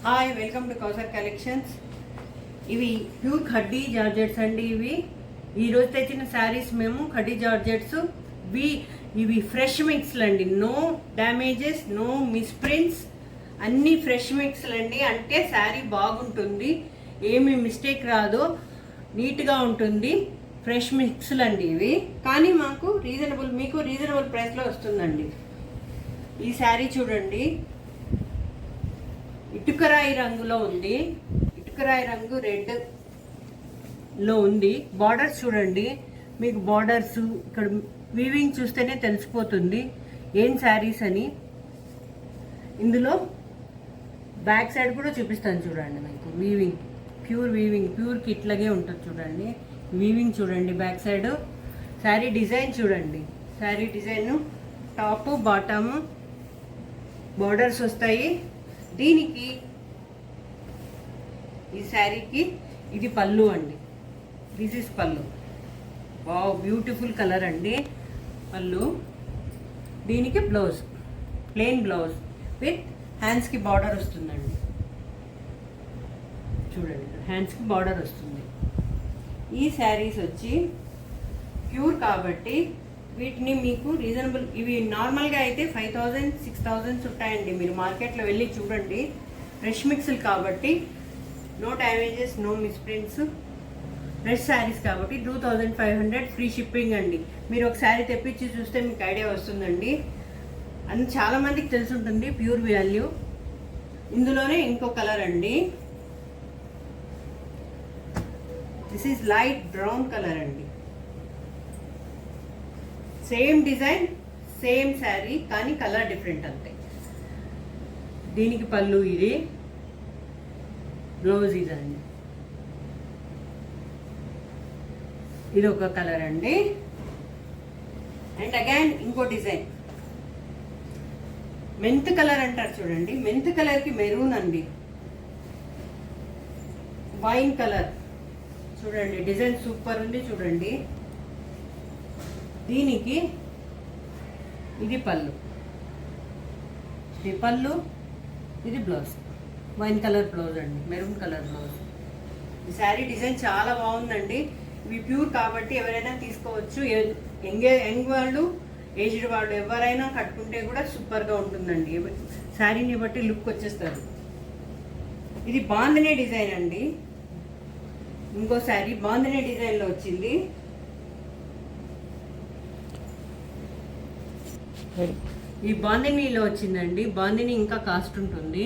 Hi welcome to Kausar collections. ఇవి pure khaddi georgettes అండి. ఈరోజు తెచ్చిన శారీస్ మేము ఖడ్డీ జార్జెట్స్. ఇవి ఫ్రెష్ మిక్స్లు అండి. నో డ్యామేజెస్, నో మిస్ప్రింట్స్, అన్ని ఫ్రెష్ మిక్స్లు అండి. అంటే శారీ బాగుంటుంది, ఏమి మిస్టేక్ రాదు, నీట్గా ఉంటుంది. ఫ్రెష్ మిక్స్లు అండి ఇవి. కానీ మీకు రీజనబుల్ ప్రైస్లో వస్తుందండి. ఈ శారీ చూడండి, ఇటుకరాయి రంగులో ఉంది. ఇటుకరాయి రంగు రెడ్ లో ఉంది. బార్డర్స్ చూడండి, మీకు బార్డర్స్ ఇక్కడ వీవింగ్ చూస్తేనే తెలిసిపోతుంది ఏం శారీస్ అని. ఇందులో బ్యాక్ సైడ్ కూడా చూపిస్తాను చూడండి. మీకు ప్యూర్ కిట్లాగే ఉంటుంది చూడండి. వీవింగ్ చూడండి బ్యాక్ సైడ్. శారీ డిజైన్ చూడండి, sari design top bottom borders వస్తాయి. దీనికి ఈ శారీకి ఇది పళ్ళు అండి. దిస్ ఇస్ పళ్ళు. వావ్, బ్యూటిఫుల్ కలర్ అండి పళ్ళు. దీనికి బ్లౌజ్, ప్లెయిన్ బ్లౌజ్ విత్ హ్యాండ్స్కి బార్డర్ వస్తుందండి. చూడండి, హ్యాండ్స్కి బార్డర్ వస్తుంది. ఈ శారీస్ వచ్చి ప్యూర్ కాబట్టి వీటిని మీకు రీజనబుల్, ఇవి నార్మల్గా అయితే 5,000 6,000 ఉంటాయండి. మీరు మార్కెట్లో వెళ్ళి చూడండి. ఫ్రెష్ మిక్స్లు కాబట్టి no damages, no misprints, fresh saris కాబట్టి 2,500 ఫ్రీ షిప్పింగ్ అండి. మీరు ఒక శారీ తెప్పించి చూస్తే మీకు ఐడియా వస్తుందండి. అని చాలామందికి తెలిసి ఉంటుంది ప్యూర్ వాల్యూ. ఇందులోనే ఇంకో కలర్ అండి. This is light brown colour అండి. సేమ్ డిజైన్, సేమ్ శారీ, కానీ కలర్ డిఫరెంట్ అంతే. దీనికి పళ్ళు, ఇది బ్లౌజ్ ఇదండి. ఇది ఒక కలర్ అండి. అండ్ అగైన్ ఇంకో డిజైన్, మెంత్ కలర్ అంటారు చూడండి. మెంత్ కలర్కి మెరూన్ అండి. వైన్ కలర్ చూడండి, డిజైన్ సూపర్ ఉంది చూడండి. దీనికి ఇది పళ్ళు, ఇది బ్లౌజ్. వైన్ కలర్ బ్లౌజ్ అండి, మెరూన్ కలర్ బ్లౌజ్. ఈ శారీ డిజైన్ చాలా బాగుందండి. ఇవి ప్యూర్ కాబట్టి ఎవరైనా తీసుకోవచ్చు. యంగ్ వాళ్ళు, ఏజ్డ్ వాళ్ళు ఎవరైనా కట్టుకుంటే కూడా సూపర్గా ఉంటుందండి. శారీని బట్టి లుక్ వచ్చేస్తారు. ఇది బాందినీ డిజైన్ అండి. ఇంకో శారీ బాందినీ డిజైన్లో వచ్చింది. ఈ బాందినీలో వచ్చిందండి. బాందిని ఇంకా కాస్ట్ ఉంటుంది.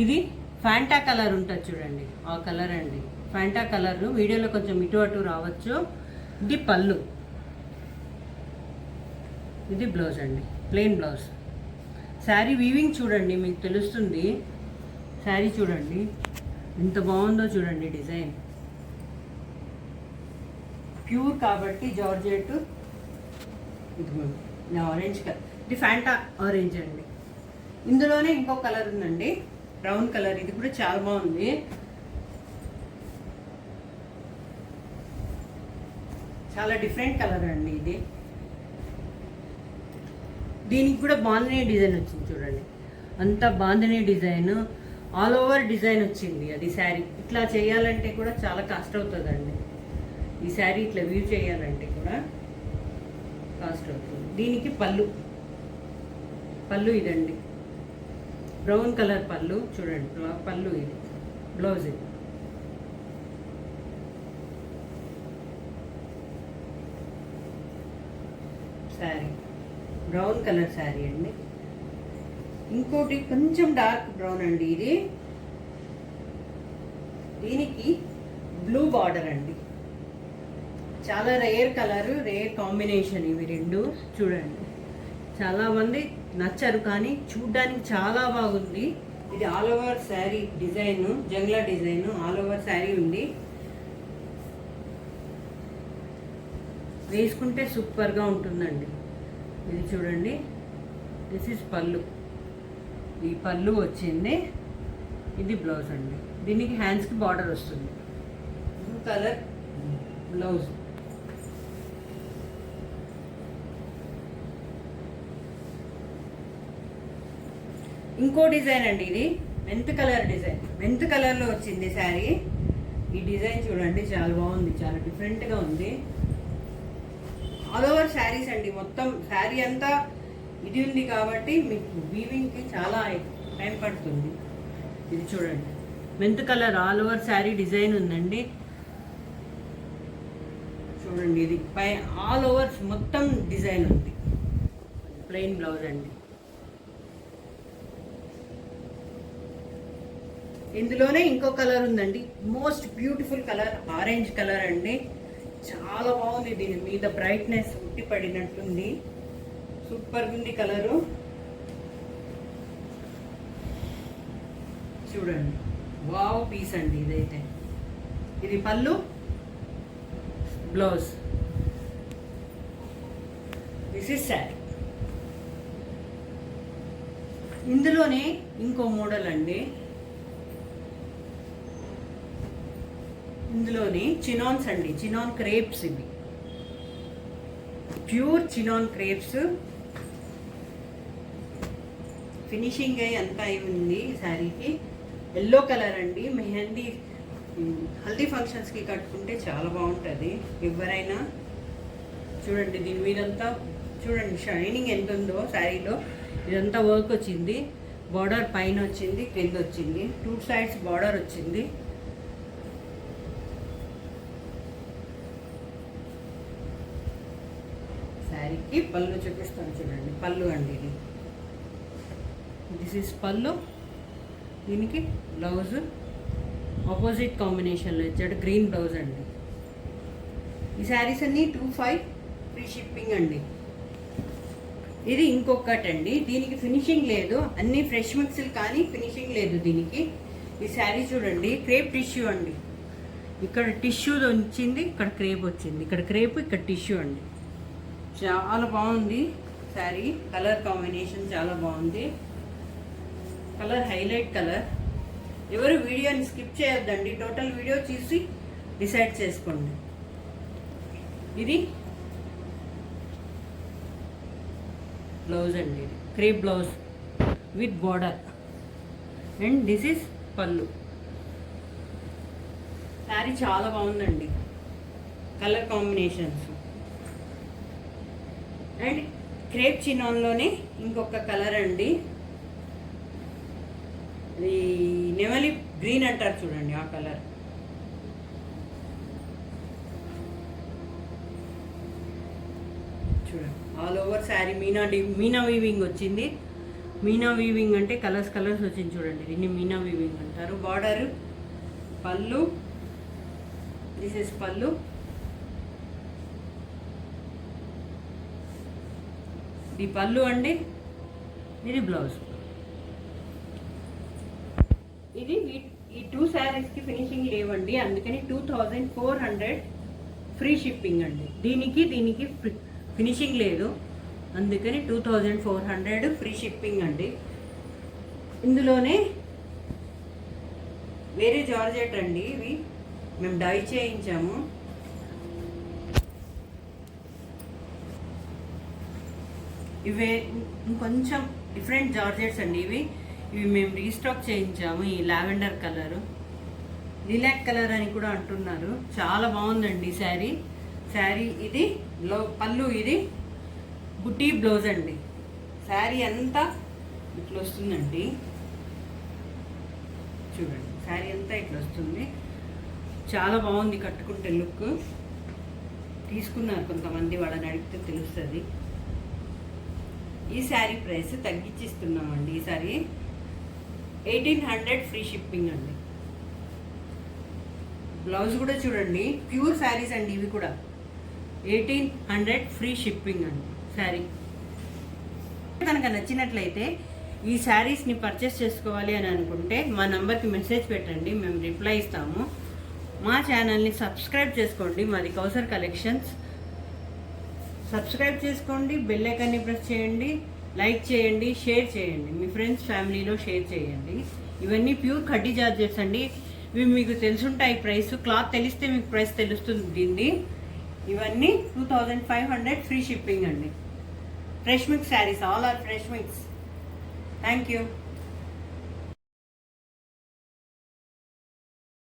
ఇది ఫ్యాంటా కలర్ ఉంటుంది చూడండి, ఆ కలర్ అండి. ఫ్యాంటా కలర్ వీడియోలో కొంచెం ఇటు అటు రావచ్చు. ఇది పళ్ళు, ఇది బ్లౌజ్ అండి, ప్లెయిన్ బ్లౌజ్. శారీ వీవింగ్ చూడండి, మీకు తెలుస్తుంది. శారీ చూడండి ఎంత బాగుందో చూడండి. డిజైన్ ప్యూర్ కాబట్టి జార్జెట్. ఇది ఆరెంజ్ కలర్, ఇది ఫ్యాంటా ఆరెంజ్ అండి. ఇందులోనే ఇంకో కలర్ ఉందండి, బ్రౌన్ కలర్. ఇది కూడా చాలా బాగుంది. చాలా డిఫరెంట్ కలర్ అండి ఇది. దీనికి కూడా బాందినీ డిజైన్ వచ్చింది చూడండి. అంతా bandhani design, all over design వచ్చింది. అది శారీ ఇట్లా చేయాలంటే కూడా చాలా కాస్ట్ అవుతుందండి. ఈ శారీ ఇట్లా వ్యూ చేయాలంటే కూడా కాస్ట్ అవుతుంది. దీనికి పళ్ళు ఇదండి, బ్రౌన్ కలర్ పళ్ళు చూడండి. పళ్ళు ఇది, బ్లౌజ్ ఇది. శారీ బ్రౌన్ కలర్ శారీ అండి. ఇంకోటి కొంచెం డార్క్ బ్రౌన్ అండి ఇది. దీనికి బ్లూ బార్డర్ అండి. చాలా రేర్ కలర్, రేర్ కాంబినేషన్ ఇవి రెండు. చూడండి, చాలామంది నచ్చరు కానీ చూడ్డానికి చాలా బాగుంది. ఇది ఆల్ ఓవర్ శారీ డిజైన్, జంగ్లా డిజైన్ ఆల్ ఓవర్ శారీ ఉంది. వేసుకుంటే సూపర్గా ఉంటుందండి. ఇది చూడండి, దిస్ ఇస్ పళ్ళు. ఈ పళ్ళు వచ్చింది. ఇది బ్లౌజ్ అండి. దీనికి హ్యాండ్స్కి బార్డర్ వస్తుంది. Blue colour blouse. ఇంకో డిజైన్ అండి, ఇది మెంత్ కలర్ డిజైన్. మెంత్ కలర్లో వచ్చింది శారీ. ఈ డిజైన్ చూడండి, చాలా బాగుంది, చాలా డిఫరెంట్గా ఉంది. ఆల్ ఓవర్ శారీస్ అండి, మొత్తం శారీ అంతా ఇది ఉంది కాబట్టి మీకు వీవింగ్కి చాలా టైం పడుతుంది. ఇది చూడండి, mint colour all over sari design ఉందండి. చూడండి, ఇది పై ఆల్ ఓవర్ మొత్తం డిజైన్ ఉంది. ప్లెయిన్ బ్లౌజ్ అండి. ఇందులోనే ఇంకో కలర్ ఉందండి, most beautiful colour, orange colour అండి. చాలా బాగుంది, దీని మీద బ్రైట్నెస్ ఉట్టి పడినట్టుంది. సూపర్ ఉంది కలరు. చూడండి, వావ్ పీస్ అండి ఇదైతే. ఇది పళ్ళు, బ్లౌజ్. This is sari. ఇందులోనే ఇంకో మోడల్ అండి. ఇందులోని చినాన్స్ అండి, చినాన్ క్రేప్స్. ఇవి ప్యూర్ చినాన్ క్రేప్స్. ఫినిషింగ్ అయ్యి అంతా అయి ఉంది ఈ శారీకి. ఎల్లో కలర్ అండి, మెహందీ హల్దీ ఫంక్షన్స్కి కట్టుకుంటే చాలా బాగుంటుంది ఎవరైనా. చూడండి, దీని మీదంతా చూడండి షైనింగ్ ఎంత ఉందో శారీలో. ఇదంతా వర్క్ వచ్చింది, బార్డర్ పైన వచ్చింది, కింద వచ్చింది, 2 సైడ్స్ బార్డర్ వచ్చింది. శారీకి పళ్ళు చూపిస్తాను చూడండి, పళ్ళు అండి ఇది. దిస్ ఈస్ పళ్ళు. దీనికి బ్లౌజ్ ఆపోజిట్ కాంబినేషన్లో ఇచ్చాడు, గ్రీన్ బ్లౌజ్ అండి. ఈ శారీస్ అన్నీ 25 ఫ్రీ షిప్పింగ్ అండి. ఇది ఇంకొకటి అండి, దీనికి ఫినిషింగ్ లేదు, అన్నీ ఫ్రెష్ మిక్స్లు కానీ ఫినిషింగ్ లేదు దీనికి. ఈ శారీ చూడండి, క్రేప్ టిష్యూ అండి. ఇక్కడ టిష్యూ వచ్చింది, ఇక్కడ క్రేప్ వచ్చింది, ఇక్కడ క్రేప్, ఇక్కడ టిష్యూ అండి. చాలా బాగుంది శారీ. కలర్ కాంబినేషన్ చాలా బాగుంది. Colour highlight colour. ఎవరు వీడియోని స్కిప్ చేయొద్దండి, టోటల్ వీడియో చూసి డిసైడ్ చేసుకోండి. ఇది బ్లౌజ్ అండి, ఇది crepe blouse with border. And this is పళ్ళు. శారీ చాలా బాగుందండి, కలర్ కాంబినేషన్స్. అండ్ క్రేప్ చినాన్లోనే ఇంకొక కలర్ అండి, ఇది నెమలి గ్రీన్ అంటారు చూడండి, ఆ కలర్. చూడండి, all over sari Meena weaving వచ్చింది. మీనా వీవింగ్ అంటే కలర్స్ వచ్చింది చూడండి, దీన్ని మీనా వీవింగ్ అంటారు. బార్డర్, పళ్ళు. దిస్ ఇస్ పళ్ళు. ఇది పళ్ళు అండి, ఇది బ్లౌజ్. ఇది ఈ 2 శారీస్కి ఫినిషింగ్ లేవండి, అందుకని 2400 ఫ్రీ షిప్పింగ్ అండి. దీనికి ఫినిషింగ్ లేదు, అందుకని 2400 ఫ్రీ షిప్పింగ్ అండి. ఇందులోనే వేరే జార్జెట్ అండి, ఇవి మేము డై చేయించాము. ఇవే ఇంకొంచెం డిఫరెంట్ జార్జెట్స్ అండి. ఇవి మేము రీస్టాక్ చేయించాము. ఈ లావెండర్ కలరు, లిలాక్ కలర్ అని కూడా అంటున్నారు. చాలా బాగుందండి శారీ. ఇది పళ్ళు, ఇది బుట్టి బ్లౌజ్ అండి. శారీ అంతా ఇట్లా వస్తుందండి, చూడండి శారీ అంతా ఇట్లా వస్తుంది. చాలా బాగుంది కట్టుకుంటే లుక్. తీసుకున్నారు కొంతమంది, వాళ్ళని అడిగితే తెలుస్తుంది. ఈ శారీ ప్రైస్ తగ్గించిస్తున్నామండి. ఈ శారీ 1800 ఫ్రీ షిప్పింగ్ అండి. బ్లౌజ్ కూడా చూడండి, ప్యూర్ శారీస్ అండి ఇవి కూడా. 1800 ఫ్రీ షిప్పింగ్ అండి శారీ. కనుక నచ్చినట్లయితే ఈ శారీస్ని పర్చేస్ చేసుకోవాలి అని అనుకుంటే మా నంబర్కి మెసేజ్ పెట్టండి, మేము రిప్లై ఇస్తాము. మా ఛానల్ని సబ్స్క్రైబ్ చేసుకోండి, మాది కౌసర్ కలెక్షన్స్. సబ్స్క్రైబ్ చేసుకోండి, బెల్ ఐకాన్ని ప్రెస్ చేయండి, లైక్ చేయండి, షేర్ చేయండి, మీ ఫ్రెండ్స్ ఫ్యామిలీలో షేర్ చేయండి. ఇవన్నీ ప్యూర్ ఖడ్డీ జార్జెట్స్ అండి. ఇవి మీకు తెలుసుంటాయి ప్రైస్, క్లాత్ తెలిస్తే మీకు ప్రైస్ తెలుస్తుంది దీన్ని. ఇవన్నీ 2500 ఫ్రీ షిప్పింగ్ అండి. Fresh mix saris, all are fresh mix. Thank you.